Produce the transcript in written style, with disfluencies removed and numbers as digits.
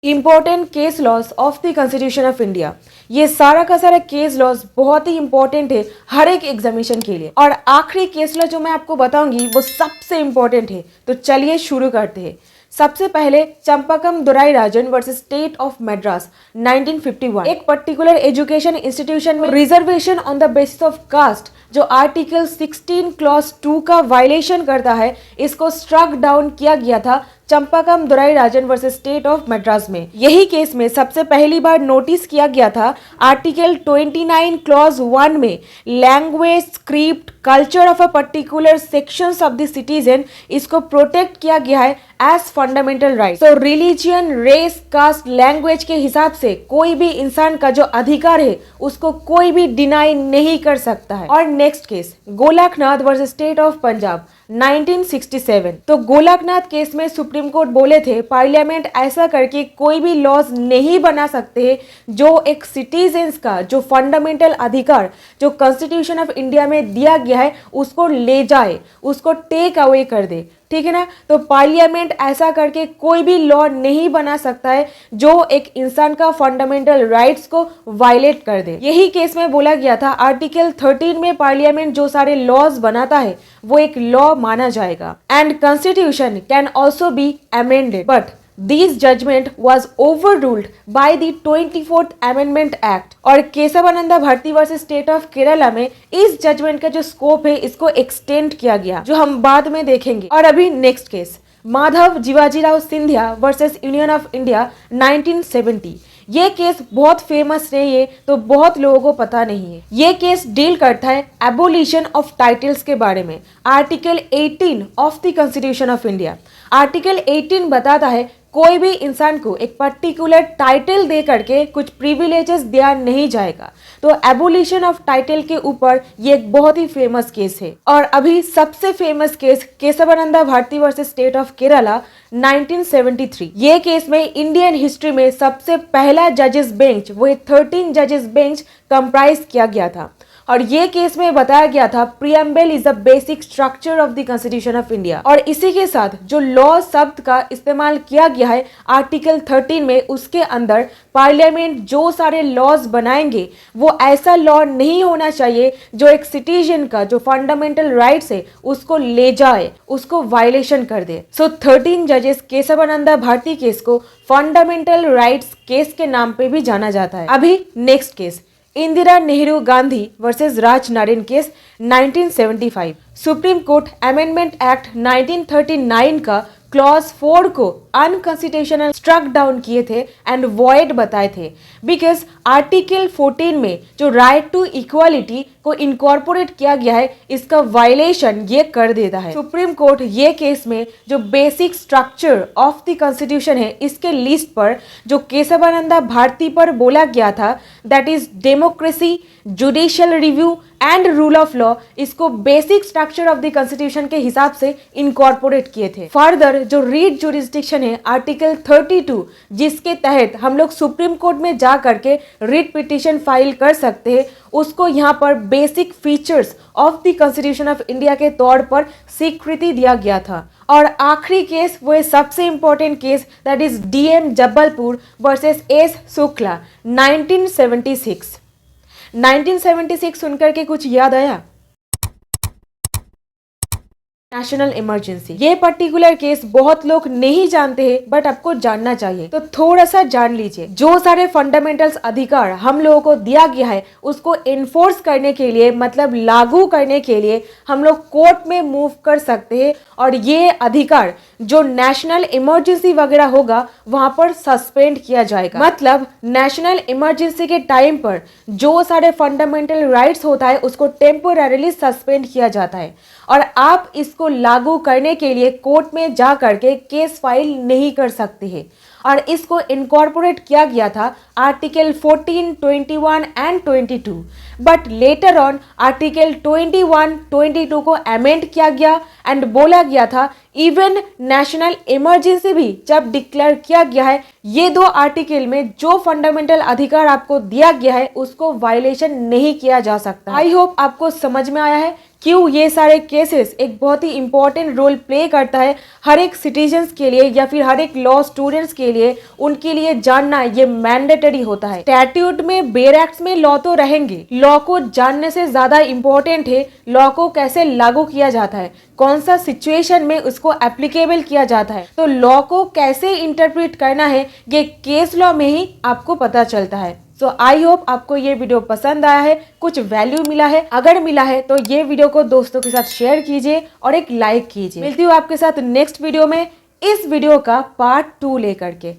Important case laws of the constitution of India. ये सारा का सारा केस लॉस बहुत ही इंपॉर्टेंट है हर एक एग्जामिनेशन के लिए। और आखिरी केस लॉ जो मैं आपको बताऊंगी वो सबसे इंपॉर्टेंट है। तो चलिए शुरू करते हैं। सबसे पहले Champakam Dorairajan versus state of Madras 1951। एक पर्टिकुलर एजुकेशन इंस्टीट्यूशन में reservation on the basis of caste जो आर्टिकल 16 क्लॉज 2 का वायलेशन करता है, इसको स्ट्रक डाउन किया गया था चंपाकम Dorairajan versus state of Madras में। यही केस में सबसे पहली बार नोटिस किया गया था आर्टिकल 29 क्लॉज 1 में language, script, culture of a particular sections of the citizen, इसको प्रोटेक्ट किया गया है एज फंडामेंटल राइट। तो रिलीजियन, रेस, कास्ट, लैंग्वेज के हिसाब से कोई भी इंसान का जो अधिकार है उसको कोई भी डिनाई नहीं कर सकता है। और next case Golaknath versus state of Punjab 1967। तो गोलकनाथ केस में सुप्रीम कोर्ट बोले थे पार्लियामेंट ऐसा करके कोई भी लॉज नहीं बना सकते जो एक सिटीजन्स का जो फंडामेंटल अधिकार जो कॉन्स्टिट्यूशन ऑफ इंडिया में दिया गया है उसको ले जाए, उसको टेक अवे कर दे। ठीक है ना। तो पार्लियामेंट ऐसा करके कोई भी लॉ नहीं बना सकता है जो एक इंसान का फंडामेंटल राइट्स को वायलेट कर दे। यही केस में बोला गया था आर्टिकल 13 में पार्लियामेंट जो सारे लॉज बनाता है वो एक लॉ माना जाएगा and constitution can also be amended, but This judgment was overruled by the 24th Amendment Act। और Kesavananda Bharati versus state of Kerala में इस जजमेंट का जो स्कोप है इसको एक्सटेंड किया गया, जो हम बाद में देखेंगे। और अभी next case Madhav Jiwajirao Scindia versus Union of India 1970। ये केस बहुत फेमस नहीं है तो बहुत लोगों को पता नहीं है। ये केस डील करता है एबोलिशन ऑफ टाइटल्स के बारे में। Article 18 of the constitution of India, article 18 बताता है कोई भी इंसान को एक पर्टिकुलर टाइटल दे करके कुछ प्रिविलेजेस दिया नहीं जाएगा। तो एबोलिशन ऑफ टाइटल के ऊपर ये एक बहुत ही फेमस केस है। और अभी सबसे famous case Kesavananda Bharati versus state of Kerala 1973। ये केस में इंडियन हिस्ट्री में सबसे पहला जजेस बेंच, वो 13 जजेस बेंच कंप्राइज किया गया था। और ये केस में बताया गया था preamble is the basic structure of the constitution of India. और इसी के साथ जो लॉ शब्द का इस्तेमाल किया गया है आर्टिकल 13 में, उसके अंदर पार्लियामेंट जो सारे लॉज बनाएंगे वो ऐसा लॉ नहीं होना चाहिए जो एक सिटीजन का जो फंडामेंटल राइट्स है उसको ले जाए, उसको वायलेशन कर दे। सो 13 जजेस केशवानंदा भारती केस को फंडामेंटल राइट्स केस के नाम पे भी जाना जाता है। अभी next case Indira Nehru Gandhi versus Raj Narain case 1975। Supreme court amendment act 1939 का क्लॉज 4 को अनकॉन्स्टिट्यूशनल स्ट्रक डाउन किए थे एंड वॉइड बताए थे बिकॉज आर्टिकल 14 में जो राइट टू इक्वालिटी को इनकॉर्पोरेट किया गया है इसका वायलेशन ये कर देता है। सुप्रीम कोर्ट ये केस में जो basic structure of the constitution है इसके लिस्ट पर जो केशवानंदा भारती पर बोला गया था that is democracy, judicial review and rule of law, इसको basic structure of the constitution के हिसाब से इनकॉर्पोरेट किए थे। फर्दर जो रीट जुरिस्डिक्शन है आर्टिकल 32 जिसके तहत हम लोग सुप्रीम कोर्ट में जा करके रीट पिटिशन फाइल कर सकते हैं, उसको यहाँ पर basic features of the constitution of India के तौर पर स्वीकृति दिया गया था। और आखिरी केस वो है सबसे important case that is DM Jabalpur versus S Shukla 1976। 1976 सुनकर के कुछ याद आया? National emergency. ये पर्टिकुलर केस बहुत लोग नहीं जानते हैं बट आपको जानना चाहिए, तो थोड़ा सा जान लीजिए। जो सारे फंडामेंटल्स अधिकार हम लोगों को दिया गया है उसको एनफोर्स करने के लिए, मतलब लागू करने के लिए हम लोग कोर्ट में मूव कर सकते हैं। और ये अधिकार जो नेशनल इमरजेंसी वगैरह होगा वहां पर सस्पेंड किया जाएगा। मतलब नेशनल इमरजेंसी के टाइम पर जो सारे फंडामेंटल राइट्स होता है उसको टेम्पोररीली सस्पेंड किया जाता है और आप इसको लागू करने के लिए कोर्ट में जा करके केस फाइल नहीं कर सकते हैं। और इसको इनकॉर्पोरेट किया गया था article 14, 21 and 22, but later on article 21, 22 को अमेंड किया गया एंड बोला गया था इवन नेशनल इमरजेंसी भी जब डिक्लेयर किया गया है, ये दो आर्टिकल में जो फंडामेंटल अधिकार आपको दिया गया है उसको वायलेशन नहीं किया जा सकता। आई होप आपको समझ में आया है क्यों ये सारे केसेस एक बहुत ही इंपॉर्टेंट रोल प्ले करता है हर एक सिटीजन्स के लिए या फिर हर एक लॉ स्टूडेंट्स के लिए, उनके लिए जानना ये मैंडेटरी होता है। स्टैट्यूट में, बेयर एक्ट में लॉ तो रहेंगे, लॉ को जानने से ज्यादा इंपॉर्टेंट है लॉ को कैसे लागू किया जाता है, कौन सा सिचुएशन में उसको एप्लीकेबल किया जाता है। तो लॉ को कैसे इंटरप्रेट करना है ये केस लॉ में ही आपको पता चलता है। सो आई होप आपको ये वीडियो पसंद आया है, कुछ वैल्यू मिला है। अगर मिला है तो ये वीडियो को दोस्तों के साथ शेयर कीजिए और एक लाइक कीजिए। मिलती हूँ आपके साथ नेक्स्ट वीडियो में, इस वीडियो का पार्ट 2 लेकर के।